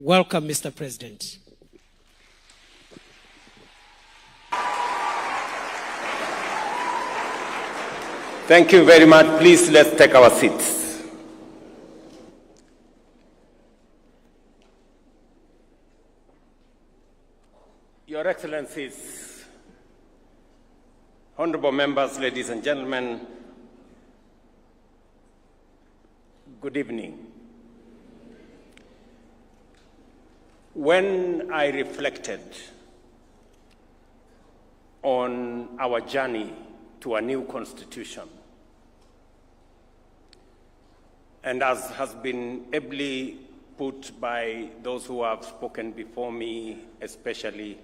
Welcome, Mr. President. Thank you very much. Please, let's take our seats. Your Excellencies, honorable members, ladies and gentlemen, good evening. When I reflected on our journey to a new constitution, and as has been ably put by those who have spoken before me, especially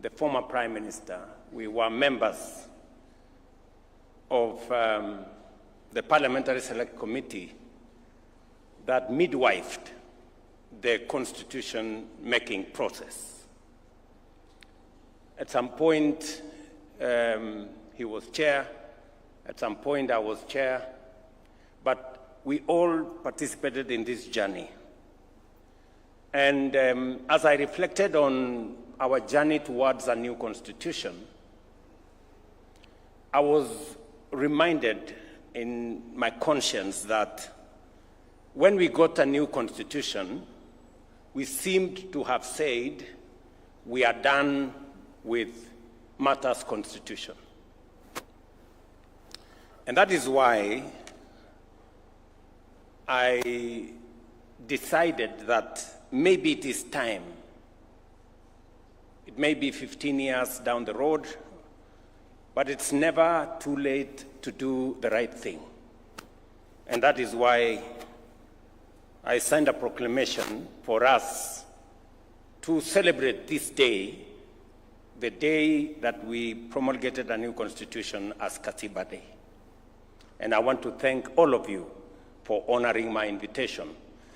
the former Prime Minister, we were members of the Parliamentary Select Committee that midwifed the constitution-making process. At some point, he was chair. At some point, I was chair. But we all participated in this journey. And as I reflected on our journey towards a new constitution, I was reminded in my conscience that when we got a new constitution, we seemed to have said, we are done with matters constitution. And that is why I decided that maybe it is time. It may be 15 years down the road, but it's never too late to do the right thing. And that is why I signed a proclamation for us to celebrate this day, the day that we promulgated a new constitution, as Katiba Day. And I want to thank all of you for honoring my invitation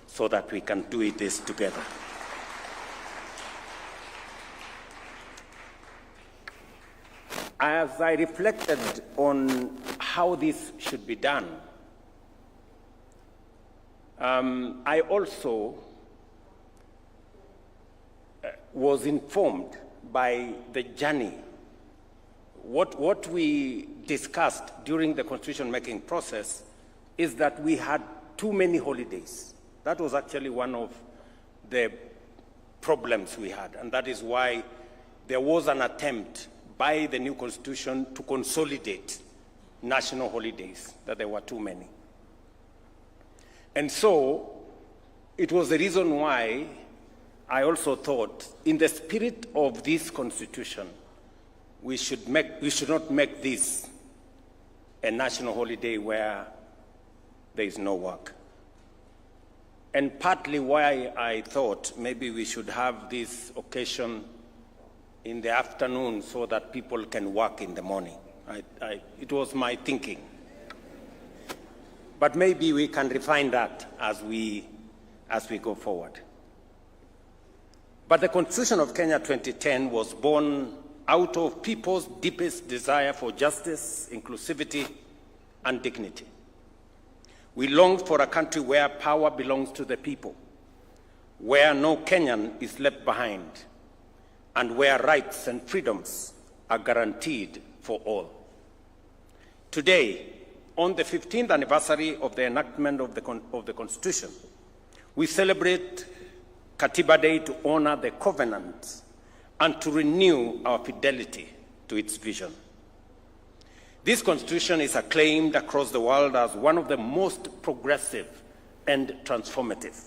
so that we can do this together. As I reflected on how this should be done, I also was informed by the journey. What we discussed during the constitution-making process is that we had too many holidays. That was actually one of the problems we had, and that is why there was an attempt by the new constitution to consolidate national holidays, that there were too many. And so it was the reason why I also thought, in the spirit of this constitution, we should not make this a national holiday where there is no work. And partly why I thought maybe we should have this occasion in the afternoon so that people can work in the morning. It was my thinking. But maybe we can refine that as we go forward. But the Constitution of Kenya 2010 was born out of people's deepest desire for justice, inclusivity, and dignity. We longed for a country where power belongs to the people, where no Kenyan is left behind, and where rights and freedoms are guaranteed for all. Today, on the 15th anniversary of the enactment of the Constitution, we celebrate Katiba Day to honor the covenant and to renew our fidelity to its vision. This Constitution is acclaimed across the world as one of the most progressive and transformative.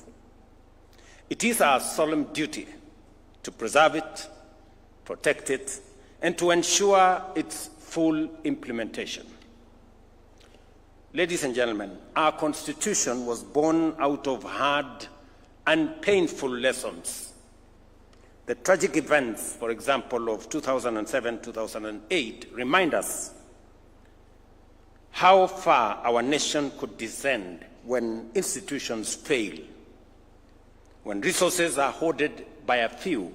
It is our solemn duty to preserve it, protect it, and to ensure its full implementation. Ladies and gentlemen, our Constitution was born out of hard and painful lessons. The tragic events, for example, of 2007-2008 remind us how far our nation could descend when institutions fail, when resources are hoarded by a few,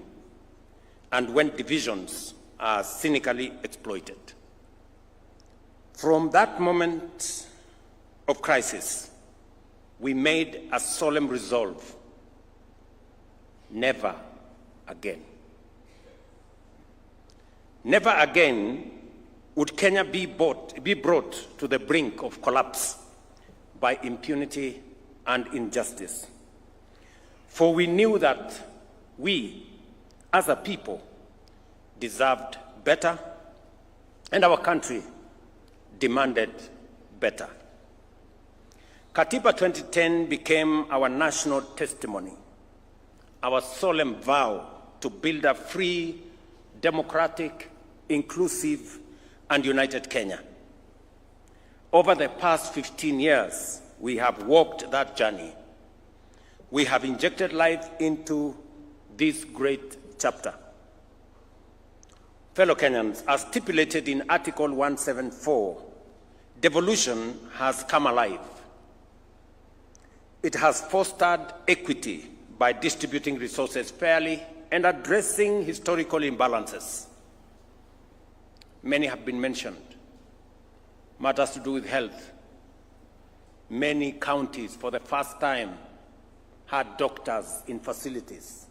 and when divisions are cynically exploited. From that moment of crisis, we made a solemn resolve never again. Never again would Kenya be brought to the brink of collapse by impunity and injustice. For we knew that we, as a people, deserved better, and our country demanded better. Katiba 2010 became our national testimony, our solemn vow to build a free, democratic, inclusive, and united Kenya. Over the past 15 years, we have walked that journey. We have injected life into this great chapter. Fellow Kenyans, as stipulated in Article 174, devolution has come alive. It has fostered equity by distributing resources fairly and addressing historical imbalances. Many have been mentioned. Matters to do with health. Many counties, for the first time, had doctors in facilities.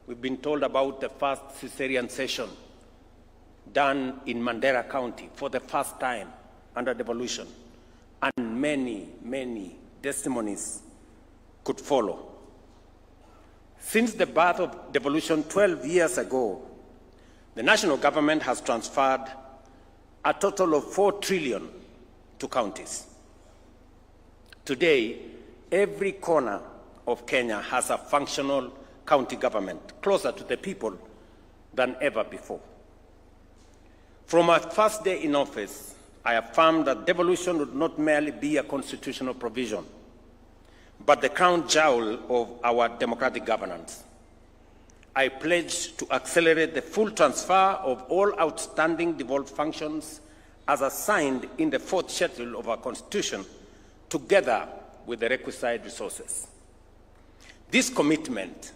We've been told about the first cesarean session done in Mandera County for the first time under devolution, and many, many testimonies could follow. Since the birth of devolution 12 years ago, the national government has transferred a total of 4 trillion to counties. Today, every corner of Kenya has a functional county government, closer to the people than ever before. From our first day in office, I affirmed that devolution would not merely be a constitutional provision, but the crown jewel of our democratic governance. I pledged to accelerate the full transfer of all outstanding devolved functions as assigned in the 4th schedule of our Constitution, together with the requisite resources. This commitment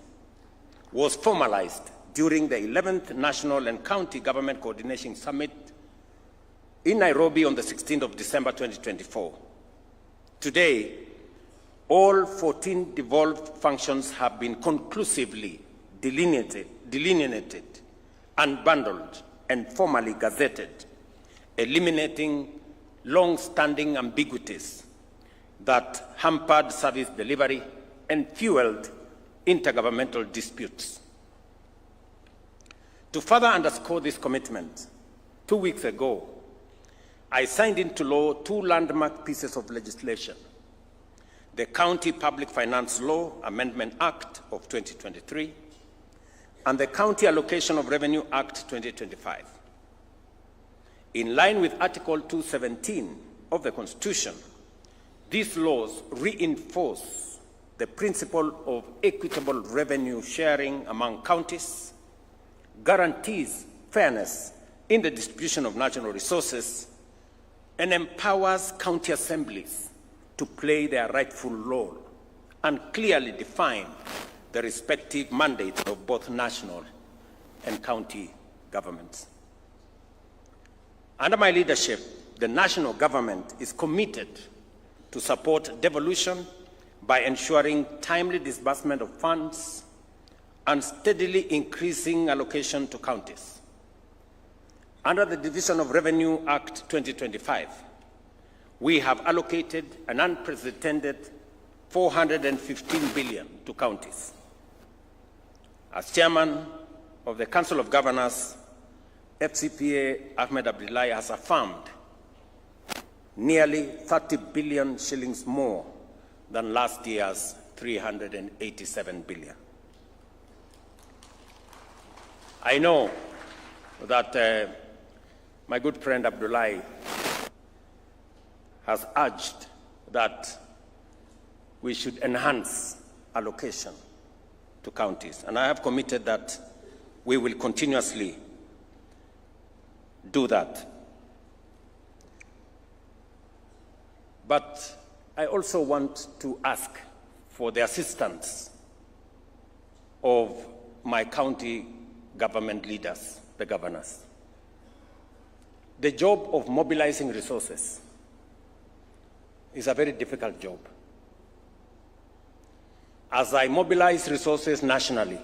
was formalized during the 11th National and County Government Coordination Summit in Nairobi on the 16th of December 2024. Today, all 14 devolved functions have been conclusively delineated, unbundled, and formally gazetted, eliminating long-standing ambiguities that hampered service delivery and fueled intergovernmental disputes. To further underscore this commitment, 2 weeks ago, I signed into law 2 landmark pieces of legislation: the County Public Finance Law Amendment Act of 2023 and the County Allocation of Revenue Act 2025. In line with Article 217 of the Constitution, these laws reinforce the principle of equitable revenue sharing among counties, guarantees fairness in the distribution of national resources, and empowers county assemblies to play their rightful role and clearly define the respective mandates of both national and county governments. Under my leadership, the national government is committed to support devolution by ensuring timely disbursement of funds and steadily increasing allocation to counties. Under the Division of Revenue Act 2025, we have allocated an unprecedented 415 billion to counties. As chairman of the Council of Governors, FCPA Ahmed Abdullahi has affirmed nearly 30 billion shillings more than last year's 387 billion. I know that my good friend Abdullahi has urged that we should enhance allocation to counties, and I have committed that we will continuously do that. But I also want to ask for the assistance of my county government leaders, the governors. The job of mobilizing resources is a very difficult job. As I mobilize resources nationally,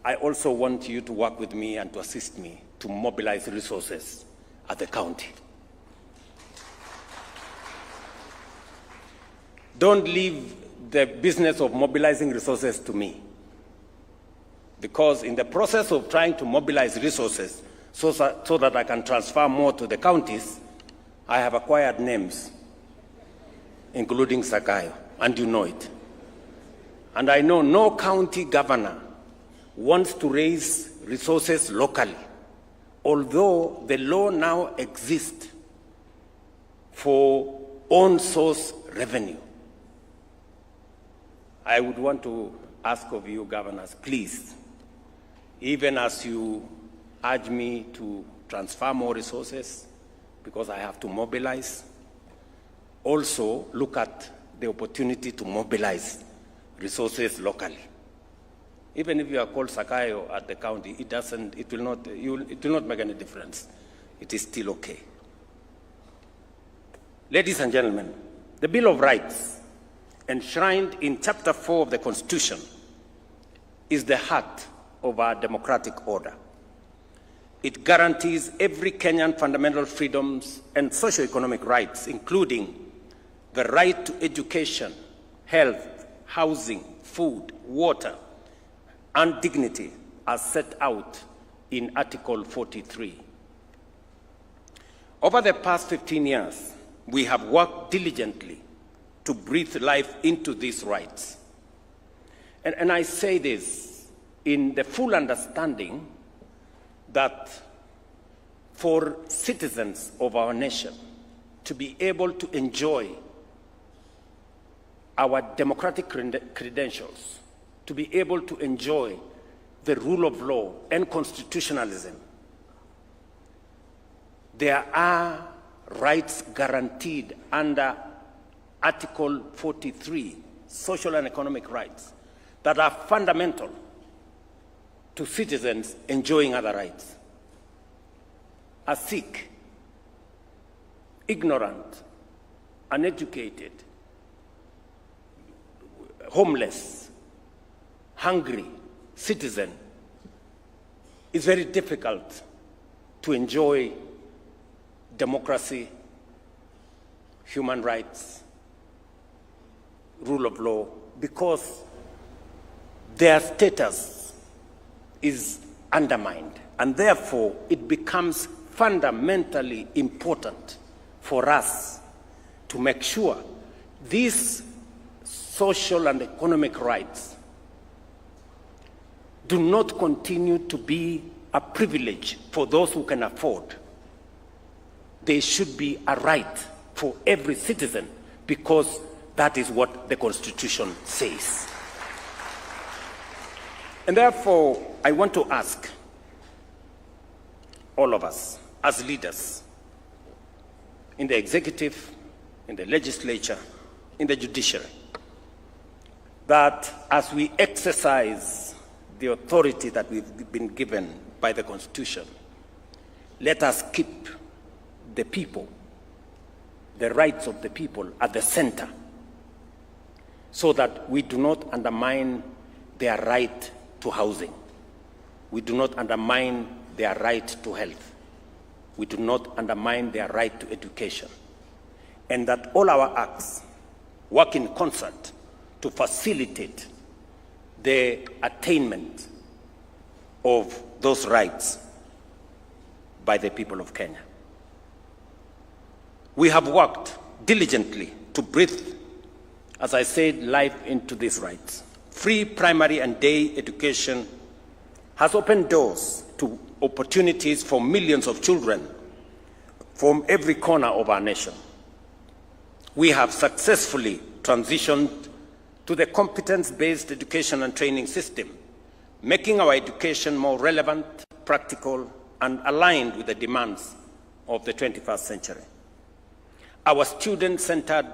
I also want you to work with me and to assist me to mobilize resources at the county. Don't leave the business of mobilizing resources to me, because in the process of trying to mobilize resources so that I can transfer more to the counties, I have acquired names, including Sakayo, and you know it. And I know no county governor wants to raise resources locally, although the law now exists for own source revenue. I would want to ask of you, governors, please, even as you urge me to transfer more resources, because I have to mobilize, also look at the opportunity to mobilize resources locally. Even if you are called Sakayo at the county, it will not make any difference. It is still okay. Ladies and gentlemen, the Bill of Rights, enshrined in Chapter 4 of the Constitution, is the heart of our democratic order. It guarantees every Kenyan fundamental freedoms and socio-economic rights, including the right to education, health, housing, food, water, and dignity, as set out in Article 43. Over the past 15 years, we have worked diligently to breathe life into these rights. And I say this in the full understanding that for citizens of our nation to be able to enjoy our democratic credentials, to be able to enjoy the rule of law and constitutionalism, there are rights guaranteed under Article 43, social and economic rights, that are fundamental to citizens enjoying other rights. A Sikh, ignorant, uneducated, homeless, hungry citizen is very difficult to enjoy democracy, human rights, rule of law, because their status is undermined. And therefore, it becomes fundamentally important for us to make sure these social and economic rights do not continue to be a privilege for those who can afford. They should be a right for every citizen, because that is what the Constitution says. And therefore, I want to ask all of us as leaders in the executive, in the legislature, in the judiciary, that as we exercise the authority that we've been given by the Constitution, let us keep the people, the rights of the people at the center, so that we do not undermine their right to housing. We do not undermine their right to health. We do not undermine their right to education. And that all our acts work in concert to facilitate the attainment of those rights by the people of Kenya. We have worked diligently to breathe, as I said, life into these rights. Free primary and day education has opened doors to opportunities for millions of children from every corner of our nation. We have successfully transitioned to the competence-based education and training system, making our education more relevant, practical, and aligned with the demands of the 21st century. Our student-centered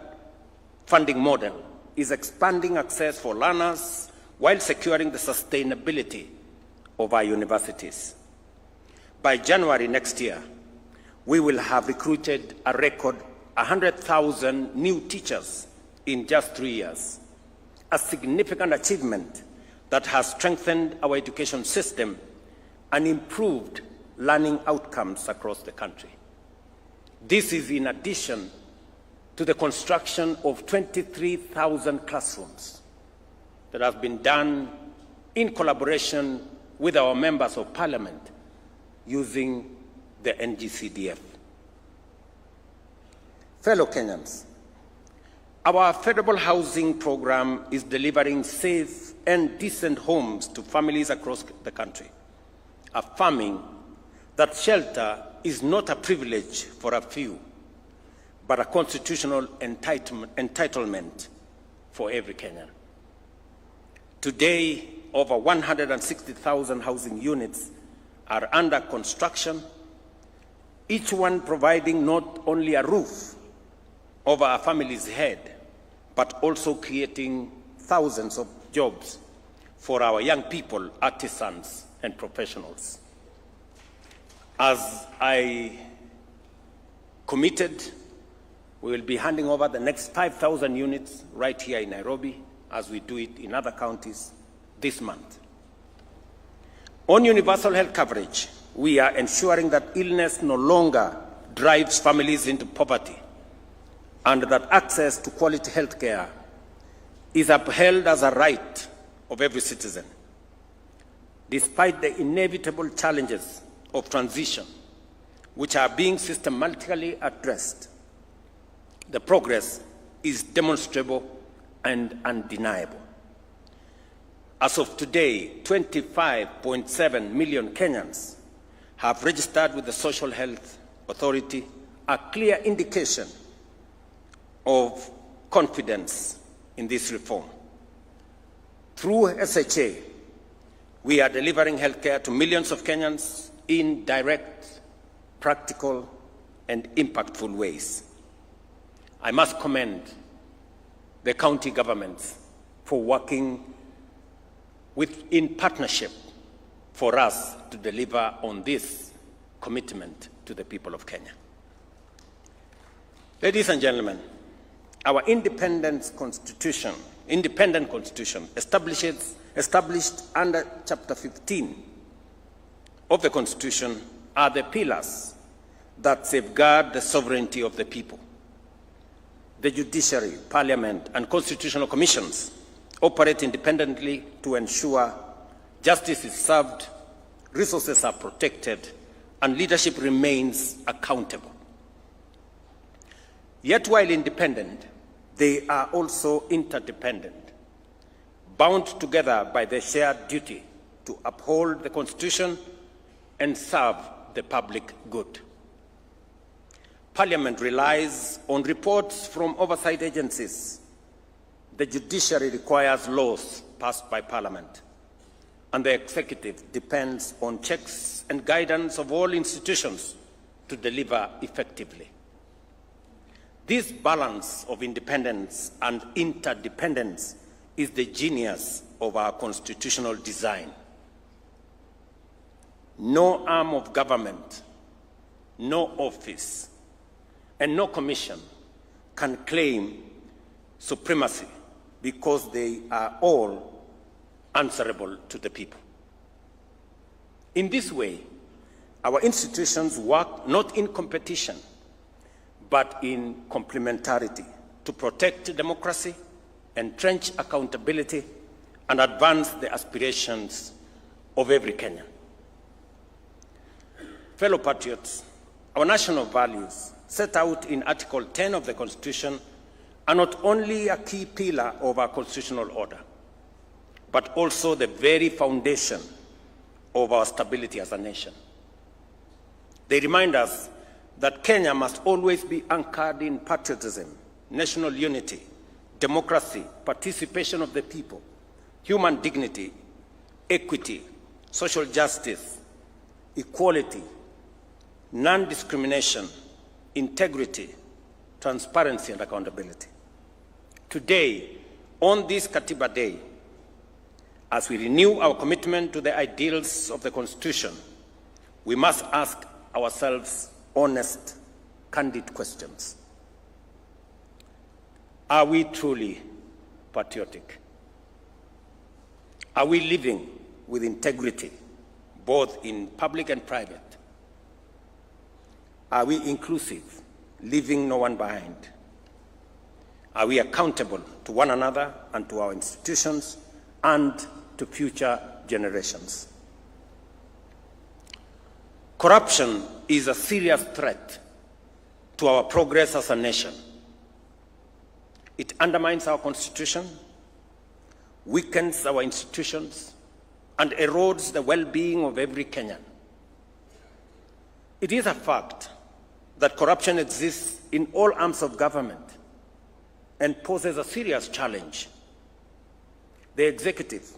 funding model is expanding access for learners while securing the sustainability of our universities. By January next year, we will have recruited a record 100,000 new teachers in just 3 years, a significant achievement that has strengthened our education system and improved learning outcomes across the country. This is in addition to the construction of 23,000 classrooms that have been done in collaboration with our members of parliament using the NGCDF. Fellow Kenyans, our affordable housing program is delivering safe and decent homes to families across the country, affirming that shelter is not a privilege for a few, but a constitutional entitlement for every Kenyan. Today, over 160,000 housing units are under construction, each one providing not only a roof over a family's head, but also creating thousands of jobs for our young people, artisans, and professionals. As I committed, we will be handing over the next 5,000 units right here in Nairobi, as we do it in other counties this month. On universal health coverage, we are ensuring that illness no longer drives families into poverty, and that access to quality health care is upheld as a right of every citizen. Despite the inevitable challenges of transition, which are being systematically addressed, the progress is demonstrable and undeniable. As of today, 25.7 million Kenyans have registered with the Social Health Authority, a clear indication of confidence in this reform. Through SHA, we are delivering healthcare to millions of Kenyans in direct, practical, and impactful ways. I must commend the county governments for working in partnership for us to deliver on this commitment to the people of Kenya. Ladies and gentlemen, our independent constitution established under Chapter 15 of the Constitution are the pillars that safeguard the sovereignty of the people. The judiciary, parliament, and constitutional commissions operate independently to ensure justice is served, resources are protected, and leadership remains accountable. Yet while independent, they are also interdependent, bound together by the shared duty to uphold the Constitution and serve the public good. Parliament relies on reports from oversight agencies. The judiciary requires laws passed by Parliament, and the executive depends on checks and guidance of all institutions to deliver effectively. This balance of independence and interdependence is the genius of our constitutional design. No arm of government, no office, and no commission can claim supremacy because they are all answerable to the people. In this way, our institutions work not in competition, but in complementarity to protect democracy, entrench accountability, and advance the aspirations of every Kenyan. Fellow patriots, our national values set out in Article 10 of the Constitution are not only a key pillar of our constitutional order, but also the very foundation of our stability as a nation. They remind us that Kenya must always be anchored in patriotism, national unity, democracy, participation of the people, human dignity, equity, social justice, equality, non-discrimination, integrity, transparency, and accountability. Today, on this Katiba Day, as we renew our commitment to the ideals of the Constitution, we must ask ourselves honest, candid questions. Are we truly patriotic? Are we living with integrity, both in public and private? Are we inclusive, leaving no one behind? Are we accountable to one another and to our institutions and to future generations? Corruption is a serious threat to our progress as a nation. It undermines our Constitution, weakens our institutions, and erodes the well-being of every Kenyan. It is a fact that corruption exists in all arms of government and poses a serious challenge. The executive,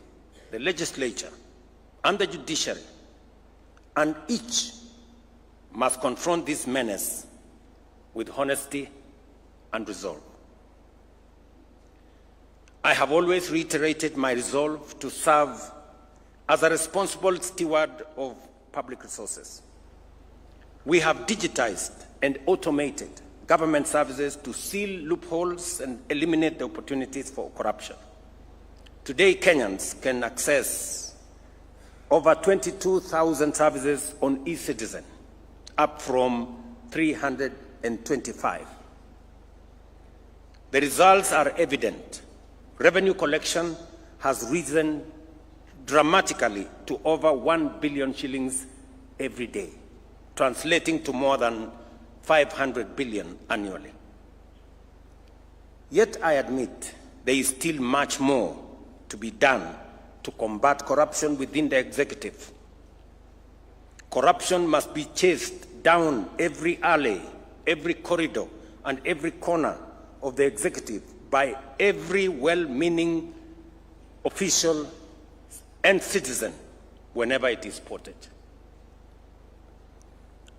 the legislature, and the judiciary, and each must confront this menace with honesty and resolve. I have always reiterated my resolve to serve as a responsible steward of public resources. We have digitized and automated government services to seal loopholes and eliminate the opportunities for corruption. Today, Kenyans can access over 22,000 services on eCitizen, up from 325. The results are evident. Revenue collection has risen dramatically to over 1 billion shillings every day, translating to more than 500 billion annually. Yet I admit there is still much more to be done to combat corruption within the executive. Corruption must be chased down every alley, every corridor, and every corner of the executive by every well-meaning official and citizen whenever it is spotted.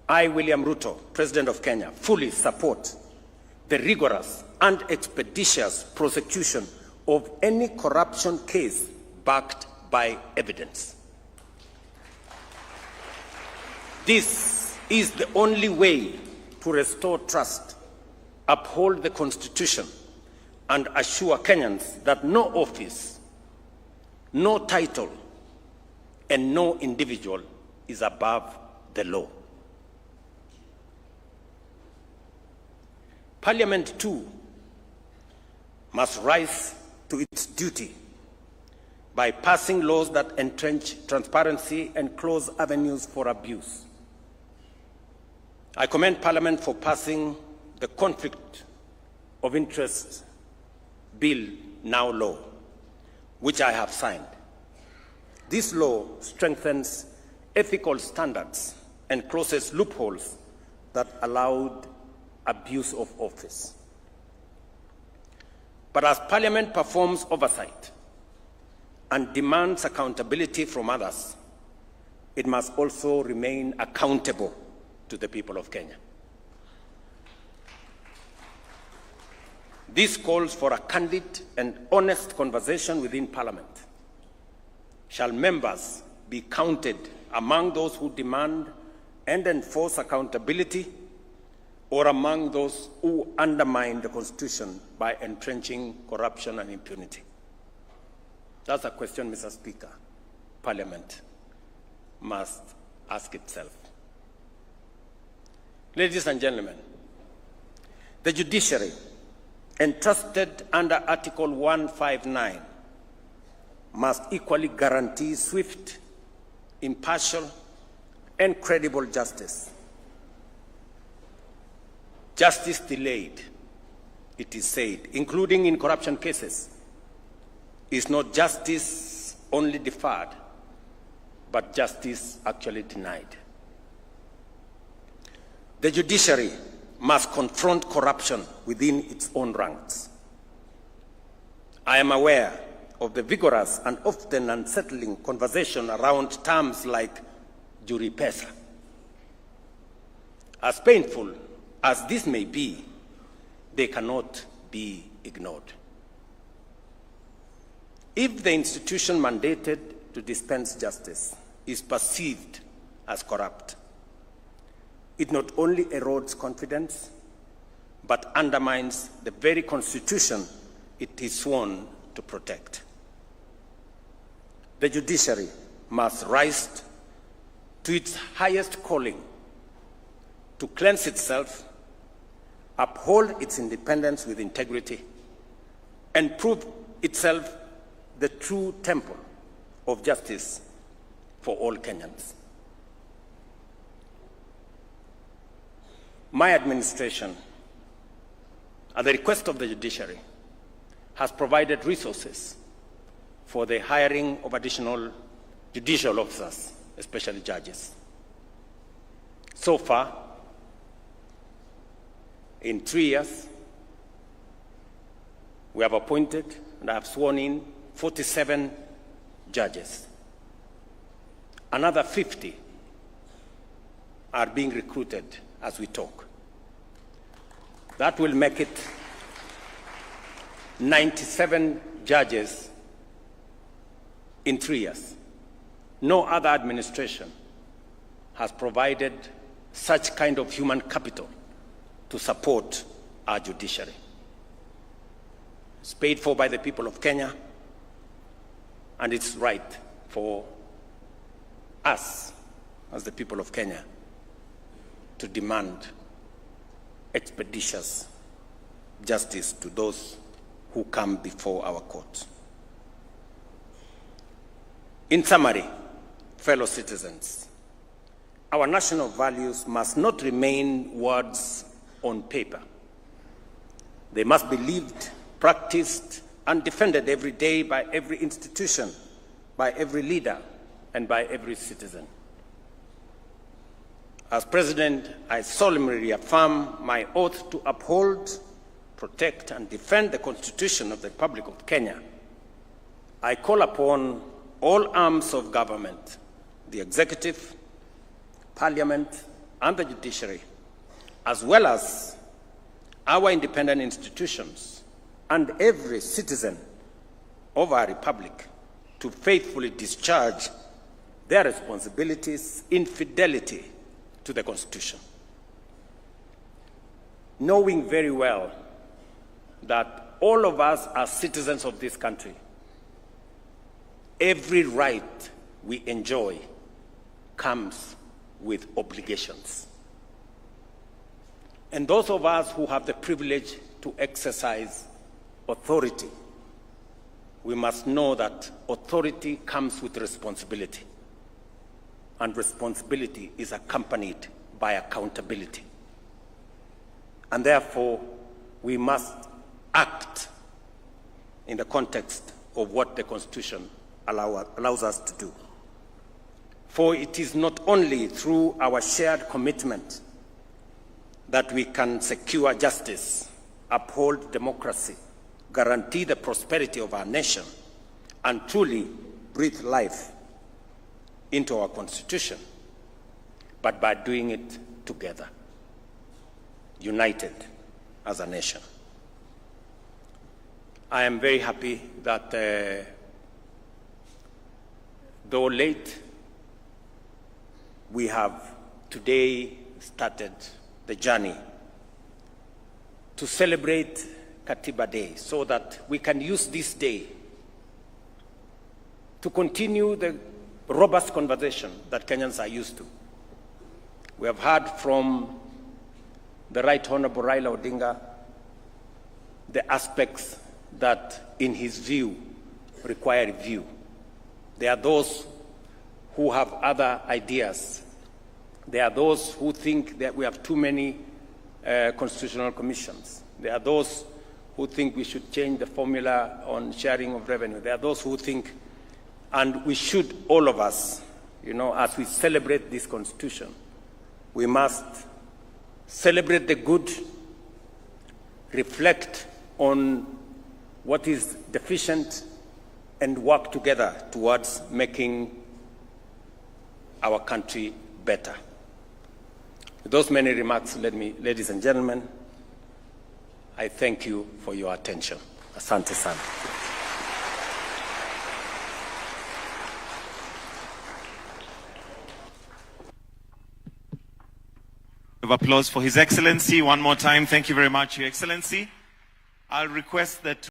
I, William Ruto, President of Kenya, fully support the rigorous and expeditious prosecution of any corruption case backed by evidence. This is the only way to restore trust, uphold the Constitution, and assure Kenyans that no office, no title, and no individual is above the law. Parliament, too, must rise to its duty by passing laws that entrench transparency and close avenues for abuse. I commend Parliament for passing the Conflict of Interest Bill, now law, which I have signed. This law strengthens ethical standards and closes loopholes that allowed abuse of office. But as Parliament performs oversight and demands accountability from others, it must also remain accountable to the people of Kenya. This calls for a candid and honest conversation within Parliament. Shall members be counted among those who demand and enforce accountability, or among those who undermine the Constitution by entrenching corruption and impunity? That's a question, Mr. Speaker, Parliament must ask itself. Ladies and gentlemen, the judiciary, entrusted under Article 159, must equally guarantee swift, impartial, and credible justice. Justice delayed, it is said, including in corruption cases, is not justice only deferred, but justice actually denied. The judiciary must confront corruption within its own ranks. I am aware of the vigorous and often unsettling conversation around terms like juri pesa. As painful as this may be, they cannot be ignored. If the institution mandated to dispense justice is perceived as corrupt, it not only erodes confidence, but undermines the very Constitution it is sworn to protect. the judiciary must rise to its highest calling to cleanse itself, uphold its independence with integrity, and prove itself the true temple of justice for all Kenyans. My administration, at the request of the judiciary, has provided resources for the hiring of additional judicial officers, especially judges. So far, in 3 years, we have appointed and have sworn in 47 judges. Another 50 are being recruited as we talk. That will make it 97 judges in 3 years. No other administration has provided such kind of human capital to support our judiciary. It's paid for by the people of Kenya, and it's right for us, as the people of Kenya, to demand expeditious justice to those who come before our courts. In summary, fellow citizens, our national values must not remain words on paper. They must be lived, practiced, and defended every day by every institution, by every leader, and by every citizen. As President, I solemnly reaffirm my oath to uphold, protect, and defend the Constitution of the Republic of Kenya. I call upon all arms of government, the executive, parliament, and the judiciary, as well as our independent institutions and every citizen of our republic, to faithfully discharge their responsibilities in fidelity to the Constitution, knowing very well that all of us are citizens of this country. Every right we enjoy comes with obligations. And those of us who have the privilege to exercise authority, we must know that authority comes with responsibility, and responsibility is accompanied by accountability. And therefore, we must act in the context of what the Constitution allows us to do. For it is not only through our shared commitment that we can secure justice, uphold democracy, guarantee the prosperity of our nation, and truly breathe life into our Constitution, but by doing it together, united as a nation. I am very happy that, though late, we have today started the journey to celebrate Katiba Day, so that we can use this day to continue the robust conversation that Kenyans are used to. We have heard from the Right Honorable Raila Odinga the aspects that, in his view, require review. There are those who have other ideas. There are those who think that we have too many constitutional commissions. There are those who think we should change the formula on sharing of revenue. There are those who think, and we should, all of us, as we celebrate this Constitution, we must celebrate the good, reflect on what is deficient, and work together towards making our country better. With those many remarks, ladies and gentlemen, I thank you for your attention. Asante sana. Of applause for His Excellency. One more time, thank you very much, Your Excellency. I'll request that